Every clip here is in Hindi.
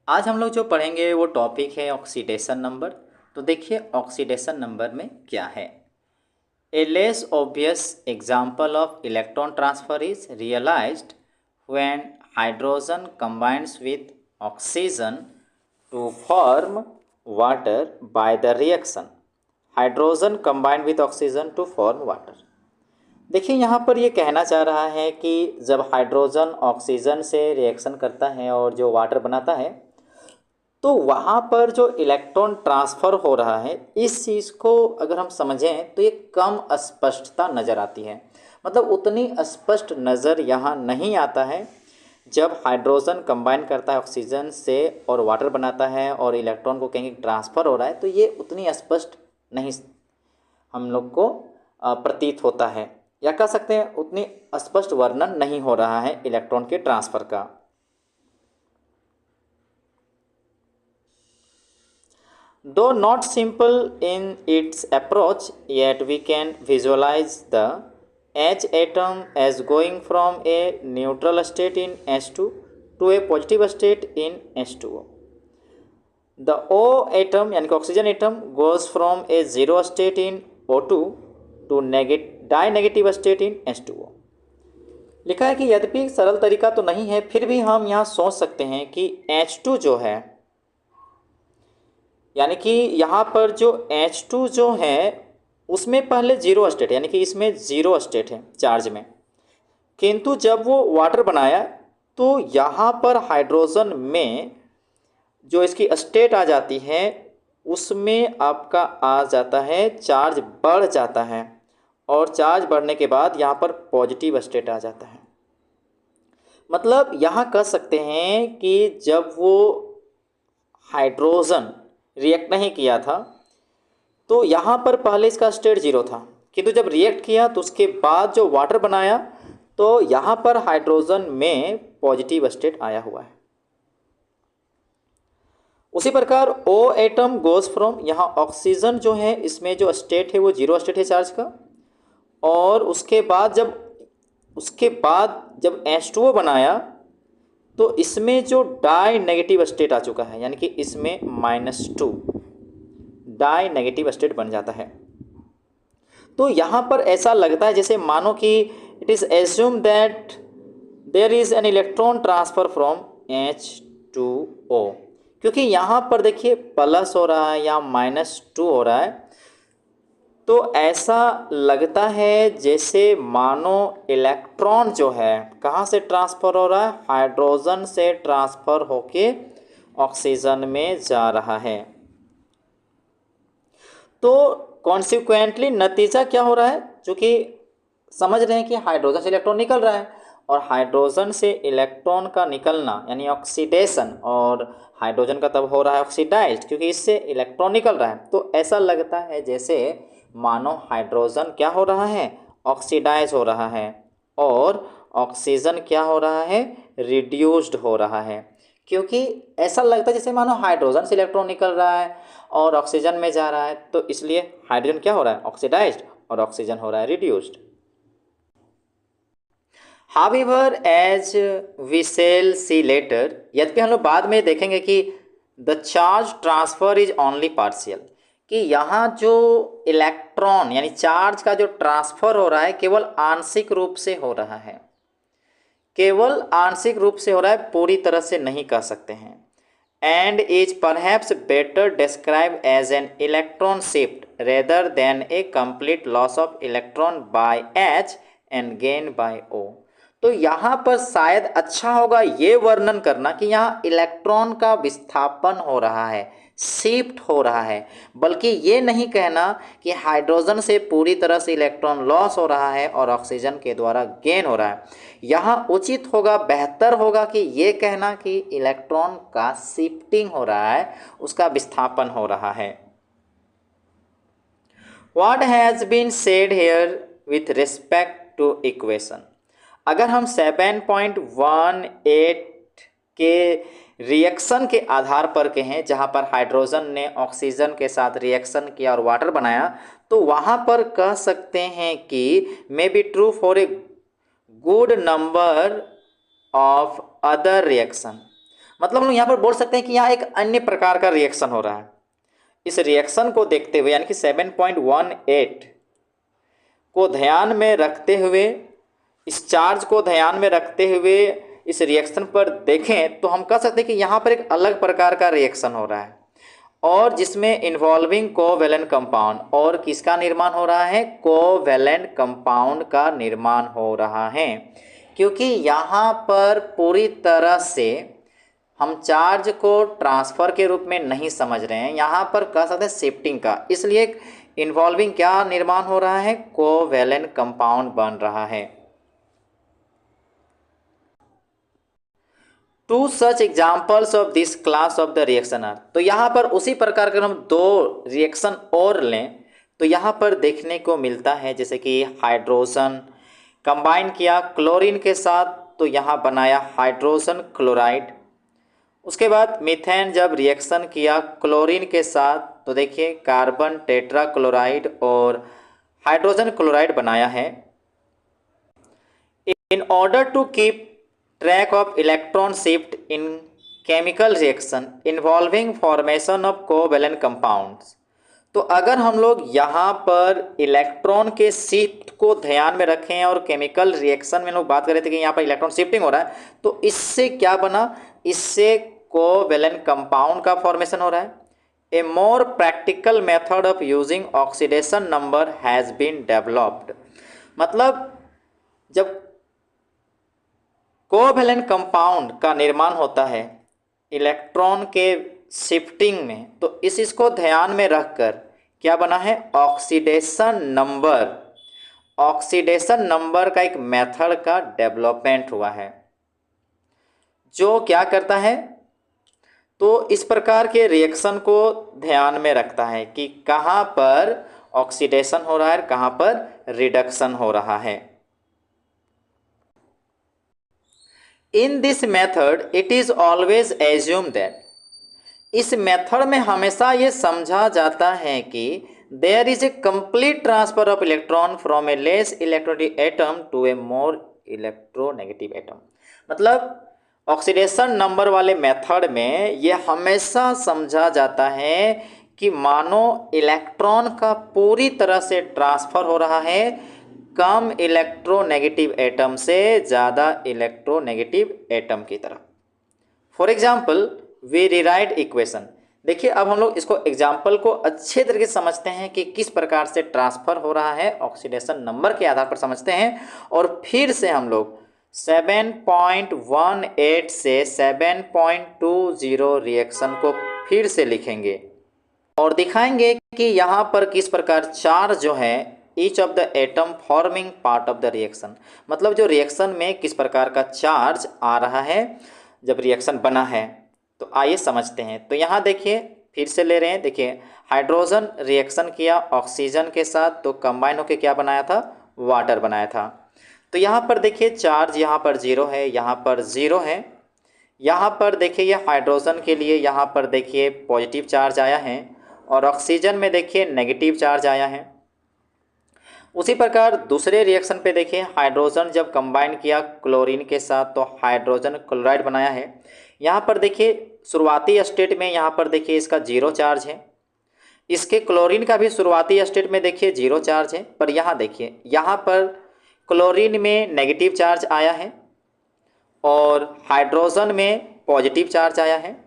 आज हम लोग जो पढ़ेंगे वो टॉपिक है ऑक्सीडेशन नंबर। तो देखिए ऑक्सीडेशन नंबर में क्या है। A less obvious example of electron transfer is realized when hydrogen combines with oxygen to form water by the reaction hydrogen combined with oxygen to form water. देखिए यहाँ पर ये कहना चाह रहा है कि जब हाइड्रोजन ऑक्सीजन से रिएक्शन करता है और जो वाटर बनाता है तो वहाँ पर जो इलेक्ट्रॉन ट्रांसफ़र हो रहा है इस चीज़ को अगर हम समझें तो ये कम स्पष्टता नज़र आती है। मतलब उतनी स्पष्ट नज़र यहाँ नहीं आता है जब हाइड्रोजन कंबाइन करता है ऑक्सीजन से और वाटर बनाता है और इलेक्ट्रॉन को कहीं ट्रांसफ़र हो रहा है, तो ये उतनी स्पष्ट नहीं हम लोग को प्रतीत होता है, या कह सकते हैं उतनी स्पष्ट वर्णन नहीं हो रहा है इलेक्ट्रॉन के ट्रांसफ़र का। Though not simple in its approach, yet we can visualize the H atom as going from a neutral state in H2 to a positive state in H2O. The O atom यानी कि oxygen atom goes from a zero state in O2 to di-negative state in H2O. लिखा है कि यद्यपि सरल तरीका तो नहीं है, फिर भी हम यहाँ सोच सकते हैं कि H2 जो है, यानी कि यहाँ पर जो H2 जो है उसमें पहले जीरो स्टेट, यानी कि इसमें जीरो स्टेट है चार्ज में, किंतु जब वो वाटर बनाया तो यहाँ पर हाइड्रोजन में जो इसकी स्टेट आ जाती है उसमें आपका आ जाता है चार्ज बढ़ जाता है, और चार्ज बढ़ने के बाद यहाँ पर पॉजिटिव स्टेट आ जाता है। मतलब यहाँ कह सकते हैं कि जब वो हाइड्रोजन रिएक्ट नहीं किया था तो यहाँ पर पहले इसका स्टेट जीरो था, किंतु जब रिएक्ट किया तो उसके बाद जो वाटर बनाया तो यहाँ पर हाइड्रोजन में पॉजिटिव स्टेट आया हुआ है। उसी प्रकार O एटम गोज फ्रॉम, यहाँ ऑक्सीजन जो है इसमें जो स्टेट है वो जीरो स्टेट है चार्ज का, और उसके बाद जब H2O बनाया तो इसमें जो डाई नेगेटिव स्टेट आ चुका है, यानी कि इसमें -2 डाई नेगेटिव स्टेट बन जाता है। तो यहाँ पर ऐसा लगता है जैसे मानो कि it is assume that there is an electron transfer from H2O, क्योंकि यहाँ पर देखिए प्लस हो रहा है या -2 हो रहा है, तो ऐसा लगता है जैसे मानो इलेक्ट्रॉन जो है कहाँ से ट्रांसफ़र हो रहा है, हाइड्रोजन से ट्रांसफ़र होके ऑक्सीजन में जा रहा है। तो कॉन्सिक्वेंटली नतीजा क्या हो रहा है, जो कि समझ रहे हैं कि हाइड्रोजन से इलेक्ट्रॉन निकल रहा है, और हाइड्रोजन से इलेक्ट्रॉन का निकलना यानी ऑक्सीडेशन, और हाइड्रोजन का तब हो रहा है ऑक्सीडाइज्ड क्योंकि इससे इलेक्ट्रॉन निकल रहा है। तो ऐसा लगता है जैसे मानो हाइड्रोजन क्या हो रहा है, ऑक्सीडाइज हो रहा है, और ऑक्सीजन क्या हो रहा है, रिड्यूस्ड हो रहा है, क्योंकि ऐसा लगता है जैसे मानो हाइड्रोजन से इलेक्ट्रॉन निकल रहा है और ऑक्सीजन में जा रहा है, तो इसलिए हाइड्रोजन क्या हो रहा है, ऑक्सीडाइज्ड, और ऑक्सीजन हो रहा है reduced. However as we shall see later, यद्यपि हम लोग बाद में देखेंगे कि the charge transfer is only partial, कि यहाँ जो इलेक्ट्रॉन यानी चार्ज का जो ट्रांसफ़र हो रहा है केवल आंशिक रूप से हो रहा है, केवल आंशिक रूप से हो रहा है, पूरी तरह से नहीं कह सकते हैं। And is perhaps better describe as an electron shift rather than a complete loss of electron by H and gain by O। तो यहाँ पर शायद अच्छा होगा ये वर्णन करना कि यहाँ इलेक्ट्रॉन का विस्थापन हो रहा है, शिफ्ट हो रहा है, बल्कि ये नहीं कहना कि हाइड्रोजन से पूरी तरह से इलेक्ट्रॉन लॉस हो रहा है और ऑक्सीजन के द्वारा गेन हो रहा है। यहाँ उचित होगा, बेहतर होगा कि ये कहना कि इलेक्ट्रॉन का शिफ्टिंग हो रहा है, उसका विस्थापन हो रहा है। What has been said here with respect to equation? अगर हम 7.18 के रिएक्शन के आधार पर कहें, जहाँ पर हाइड्रोजन ने ऑक्सीजन के साथ रिएक्शन किया और वाटर बनाया, तो वहाँ पर कह सकते हैं कि may be true for a good number of other reaction, मतलब हम लोग यहाँ पर बोल सकते हैं कि यहाँ एक अन्य प्रकार का रिएक्शन हो रहा है। इस रिएक्शन को देखते हुए यानी कि 7.18 को ध्यान में रखते हुए, इस चार्ज को ध्यान में रखते हुए इस रिएक्शन पर देखें तो हम कह सकते हैं कि यहाँ पर एक अलग प्रकार का रिएक्शन हो रहा है, और जिसमें इन्वॉल्विंग कोवैलेंट कंपाउंड, और किसका निर्माण हो रहा है? कोवैलेंट कंपाउंड का निर्माण हो रहा है। क्योंकि यहाँ पर पूरी तरह से हम चार्ज को ट्रांसफ़र के रूप में नहीं समझ रहे हैं, यहाँ पर कह सकते हैं शिफ्टिंग का, इसलिए इन्वॉल्विंग क्या निर्माण हो रहा है? कोवैलेंट कंपाउंड बन रहा है। Two such examples of this class of the reaction are, तो यहाँ पर उसी प्रकार के हम दो रिएक्शन और लें तो यहाँ पर देखने को मिलता है, जैसे कि हाइड्रोजन कंबाइन किया क्लोरीन के साथ तो यहाँ बनाया हाइड्रोजन क्लोराइड। उसके बाद मीथेन जब रिएक्शन किया क्लोरीन के साथ तो देखिए कार्बन टेट्रा क्लोराइड और हाइड्रोजन क्लोराइड बनाया है। In order to keep track of electron shift in chemical reaction involving formation of covalent compounds, तो अगर हम लोग यहाँ पर इलेक्ट्रॉन के शिफ्ट को ध्यान में रखें और केमिकल रिएक्शन में लोग बात कर रहे थे कि यहाँ पर इलेक्ट्रॉन शिफ्टिंग हो रहा है, तो इससे क्या बना? इससे कोवैलेंट कंपाउंड का फॉर्मेशन हो रहा है। A more practical method of using oxidation number has been developed, मतलब जब कोवैलेंट कंपाउंड का निर्माण होता है इलेक्ट्रॉन के शिफ्टिंग में, तो इसको ध्यान में रखकर क्या बना है? Oxidation number. ऑक्सीडेशन नंबर का एक मेथड का डेवलपमेंट हुआ है जो क्या करता है? तो इस प्रकार के रिएक्शन को ध्यान में रखता है कि कहाँ पर ऑक्सीडेशन हो रहा है, कहाँ पर रिडक्शन हो रहा है। In this method it is always assume that, इस मेथड में हमेशा ये समझा जाता है कि there is a complete transfer of electron from a less electronegative atom to a more electronegative atom, मतलब ऑक्सीडेशन नंबर वाले मेथड में ये हमेशा समझा जाता है कि मानो इलेक्ट्रॉन का पूरी तरह से ट्रांसफ़र हो रहा है कम इलेक्ट्रोनेगेटिव एटम से ज़्यादा इलेक्ट्रोनेगेटिव एटम की तरफ। For example we rewrite equation, देखिए अब हम लोग इसको एग्जाम्पल को अच्छे तरीके से समझते हैं कि किस प्रकार से ट्रांसफ़र हो रहा है, ऑक्सीडेशन नंबर के आधार पर समझते हैं, और फिर से हम लोग 7.18 से 7.20 रिएक्शन को फिर से लिखेंगे और दिखाएंगे कि यहाँ पर किस प्रकार चार्ज जो है each of the atom forming part of the reaction, मतलब जो रिएक्शन में किस प्रकार का चार्ज आ रहा है जब रिएक्शन बना है। तो आइए समझते हैं। तो यहाँ देखिए फिर से ले रहे हैं, देखिए हाइड्रोजन रिएक्शन किया ऑक्सीजन के साथ तो कंबाइन होकर क्या बनाया था? वाटर बनाया था। तो यहाँ पर देखिए चार्ज यहाँ पर 0 है, यहाँ पर 0 है, यहाँ पर देखिए ये हाइड्रोजन के लिए यहाँ पर देखिए पॉजिटिव चार्ज आया है और ऑक्सीजन में देखिए नेगेटिव चार्ज आया है। उसी प्रकार दूसरे रिएक्शन पे देखिए हाइड्रोजन जब कंबाइन किया क्लोरीन के साथ तो हाइड्रोजन क्लोराइड बनाया है। यहाँ पर देखिए शुरुआती स्टेट में यहाँ पर देखिए इसका 0 चार्ज है, इसके क्लोरीन का भी शुरुआती स्टेट में देखिए 0 चार्ज है, पर यहाँ देखिए यहाँ पर क्लोरीन में नेगेटिव चार्ज आया है और हाइड्रोजन में पॉजिटिव चार्ज आया है।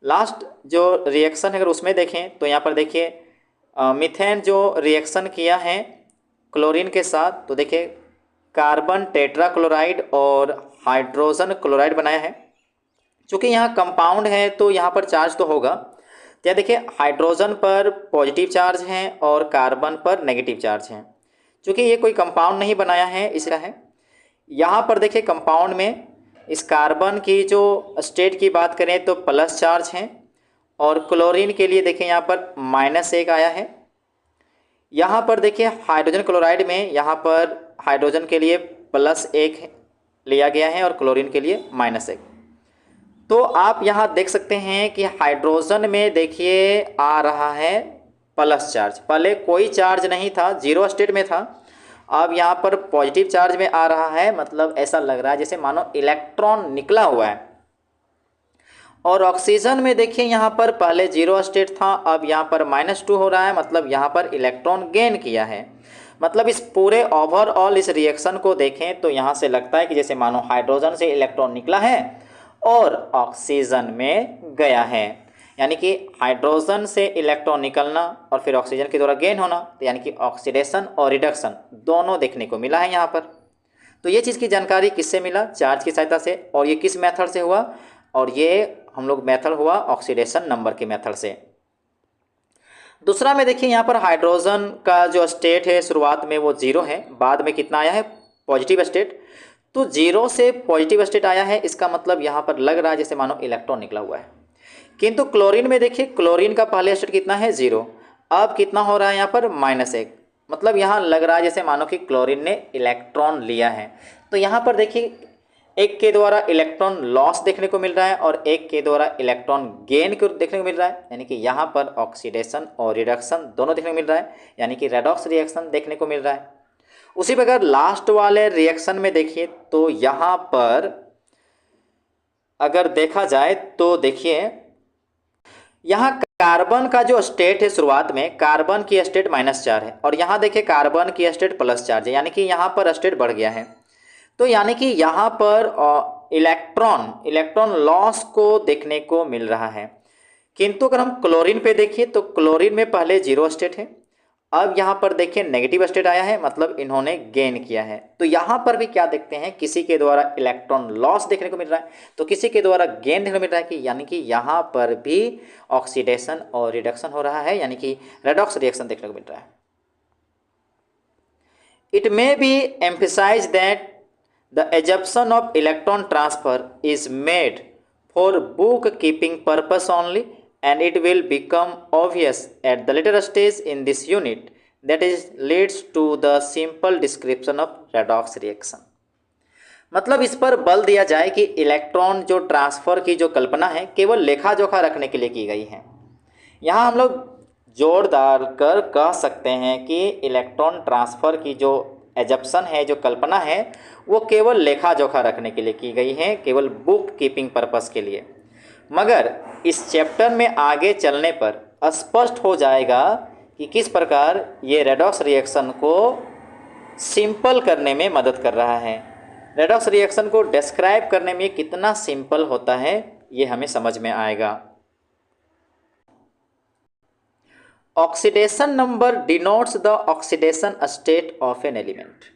लास्ट जो रिएक्शन है अगर उसमें देखें तो यहाँ पर देखिए मीथेन जो रिएक्शन किया है क्लोरीन के साथ तो देखिए कार्बन टेट्रा क्लोराइड और हाइड्रोजन क्लोराइड बनाया है। चूँकि यहाँ कंपाउंड है तो यहाँ पर चार्ज तो होगा, तो देखिए हाइड्रोजन पर पॉजिटिव चार्ज है और कार्बन पर नेगेटिव चार्ज है। चूँकि ये कोई कंपाउंड नहीं बनाया है इसलिए है। यहाँ पर देखिए कंपाउंड में इस कार्बन की जो स्टेट की बात करें तो प्लस चार्ज है और क्लोरीन के लिए देखिए यहाँ पर -1 आया है। यहाँ पर देखिए हाइड्रोजन क्लोराइड में यहाँ पर हाइड्रोजन के लिए +1 लिया गया है और क्लोरीन के लिए -1। तो आप यहाँ देख सकते हैं कि हाइड्रोजन में देखिए आ रहा है प्लस चार्ज, पहले कोई चार्ज नहीं था, 0 स्टेट में था, अब यहाँ पर पॉजिटिव चार्ज में आ रहा है, मतलब ऐसा लग रहा है जैसे मानो इलेक्ट्रॉन निकला हुआ है। और ऑक्सीजन में देखिए यहाँ पर पहले 0 स्टेट था, अब यहाँ पर -2 हो रहा है, मतलब यहाँ पर इलेक्ट्रॉन गेन किया है। मतलब इस पूरे ओवरऑल इस रिएक्शन को देखें तो यहाँ से लगता है कि जैसे मानो हाइड्रोजन से इलेक्ट्रॉन निकला है और ऑक्सीजन में गया है, यानी कि हाइड्रोजन से इलेक्ट्रॉन निकलना और फिर ऑक्सीजन के द्वारा गेन होना, तो यानी कि ऑक्सीडेशन और रिडक्शन दोनों देखने को मिला है यहाँ पर। तो ये चीज़ की जानकारी किससे मिला? चार्ज की सहायता से। और ये किस मेथड से हुआ? और ये हम लोग मेथड हुआ ऑक्सीडेशन नंबर के मेथड से। दूसरा में देखिए यहाँ पर हाइड्रोजन का जो स्टेट है शुरुआत में वो 0 है, बाद में कितना आया है? Positive state. तो 0 से पॉजिटिव स्टेट आया है, इसका मतलब यहाँ पर लग रहा है जैसे मानो इलेक्ट्रॉन निकला हुआ है। किंतु क्लोरीन में देखिए, क्लोरीन का पहले स्टेट कितना है? 0। अब कितना हो रहा है यहाँ पर? -1। मतलब यहाँ लग रहा है जैसे मानो कि क्लोरीन ने इलेक्ट्रॉन लिया है। तो यहाँ पर देखिए एक के द्वारा इलेक्ट्रॉन लॉस देखने को मिल रहा है और एक के द्वारा इलेक्ट्रॉन गेन को देखने को मिल रहा है, यानी कि यहाँ पर ऑक्सीडेशन और रिडक्शन दोनों देखने को मिल रहा है, यानी कि रेडॉक्स रिएक्शन देखने को मिल रहा है। उसी प्रकार लास्ट वाले रिएक्शन में देखिए तो यहाँ पर अगर देखा जाए तो देखिए यहाँ कार्बन का जो स्टेट है शुरुआत में, कार्बन की स्टेट -4 है और यहाँ देखिए कार्बन की स्टेट +4 है, यानी कि यहाँ पर स्टेट बढ़ गया है। तो यानी कि यहाँ पर इलेक्ट्रॉन लॉस को देखने को मिल रहा है। किंतु अगर हम क्लोरीन पे देखिए तो क्लोरीन में पहले 0 स्टेट है, अब यहाँ पर देखिए नेगेटिव स्टेट आया है, मतलब इन्होंने गेन किया है। तो यहाँ पर भी क्या देखते हैं? किसी के द्वारा इलेक्ट्रॉन लॉस देखने को मिल रहा है तो किसी के द्वारा गेन देखने को मिल रहा है, कि यानी कि यहाँ पर भी ऑक्सीडेशन और रिडक्शन हो रहा है, यानी कि रेडॉक्स रिएक्शन देखने को मिल रहा है। It may be emphasize that the assumption of electron transfer is made for bookkeeping purpose only, and it will become obvious at the later stage in this unit that is leads to the simple description of redox reaction। मतलब इस पर बल दिया जाए कि इलेक्ट्रॉन जो ट्रांसफ़र की जो कल्पना है केवल लेखा जोखा रखने के लिए की गई है। यहाँ हम लोग जोर डालकर कह सकते हैं कि इलेक्ट्रॉन ट्रांसफ़र की जो एजप्शन है, जो कल्पना है, वो केवल लेखा जोखा रखने के लिए की गई है, केवल बुक कीपिंग पर्पस के लिए। मगर इस चैप्टर में आगे चलने पर स्पष्ट हो जाएगा कि किस प्रकार ये रेडॉक्स रिएक्शन को सिंपल करने में मदद कर रहा है। रेडॉक्स रिएक्शन को डिस्क्राइब करने में कितना सिंपल होता है ये हमें समझ में आएगा। Oxidation number denotes the oxidation state of an element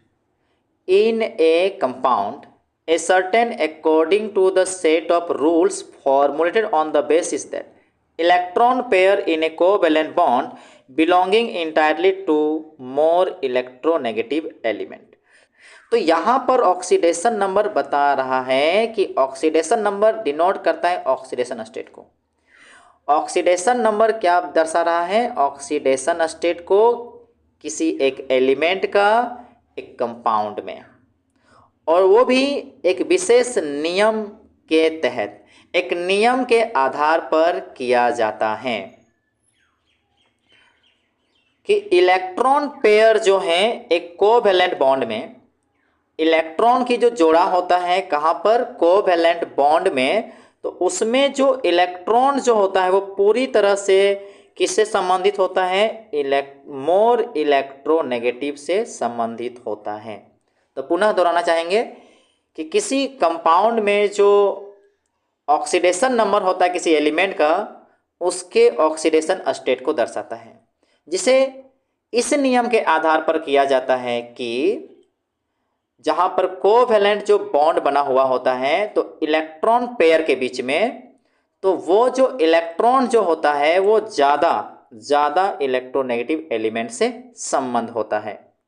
in a compound ascertained according to the set of rules formulated on the basis that electron pair in a covalent bond belonging entirely to more electronegative element। तो यहाँ पर ऑक्सीडेशन नंबर बता रहा है कि ऑक्सीडेशन नंबर डिनोट करता है ऑक्सीडेशन स्टेट को। ऑक्सीडेशन नंबर क्या दर्शा रहा है? ऑक्सीडेशन स्टेट को किसी एक एलिमेंट का एक कंपाउंड में, और वो भी एक विशेष नियम के तहत, एक नियम के आधार पर किया जाता है कि इलेक्ट्रॉन पेयर जो है एक कोवैलेंट बॉन्ड में, इलेक्ट्रॉन की जो जोड़ा होता है कहाँ पर? कोवैलेंट बॉन्ड में। तो उसमें जो इलेक्ट्रॉन जो होता है वो पूरी तरह से किससे संबंधित होता है? मोर इलेक्ट्रोनेगेटिव से संबंधित होता है। तो पुनः दोहराना चाहेंगे कि किसी कंपाउंड में जो ऑक्सीडेशन नंबर होता है किसी एलिमेंट का, उसके ऑक्सीडेशन स्टेट को दर्शाता है, जिसे इस नियम के आधार पर किया जाता है कि जहाँ पर कोवैलेंट जो बॉन्ड बना हुआ होता है तो इलेक्ट्रॉन पेयर के बीच में, तो वो जो इलेक्ट्रॉन जो होता है वो ज़्यादा इलेक्ट्रोनेगेटिव एलिमेंट से संबंध होता है।